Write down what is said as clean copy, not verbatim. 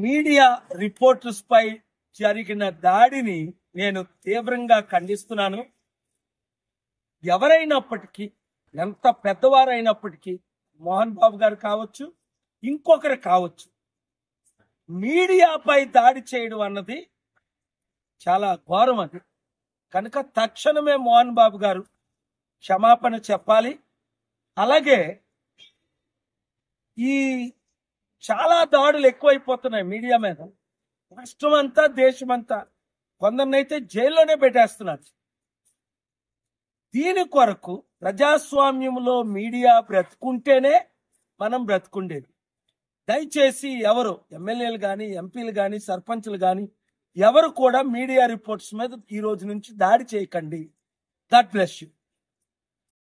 Media reporters పై జరిగిన దాడిని నేను తీవ్రంగా ఖండిస్తున్నాను. ఎవరైనప్పటికీ, ఎంత పెద్దవారైనప్పటికీ, మోహన్ బాబు గారు కావచ్చు, ఇంకొకరు కావచ్చు, మీడియాపై దాడి చేయడం అన్నది చాలా ఘోరం. అది కనుక తక్షణమే మోహన్ బాబు గారు క్షమాపణ చెప్పాలి. అలాగే ఈ చాలా దాడులు ఎక్కువైపోతున్నాయి మీడియా మీద. రాష్ట్రం అంతా, దేశమంతా, కొందరినైతే జైల్లోనే పెట్టేస్తున్నారు. దీని కొరకు ప్రజాస్వామ్యంలో మీడియా బ్రతుకుంటేనే మనం బ్రతుకుండేది. దయచేసి ఎవరు ఎమ్మెల్యేలు కానీ, ఎంపీలు కానీ, సర్పంచ్లు కానీ ఎవరు కూడా మీడియా రిపోర్ట్స్ మీద ఈ రోజు నుంచి దాడి చేయకండి. God bless you.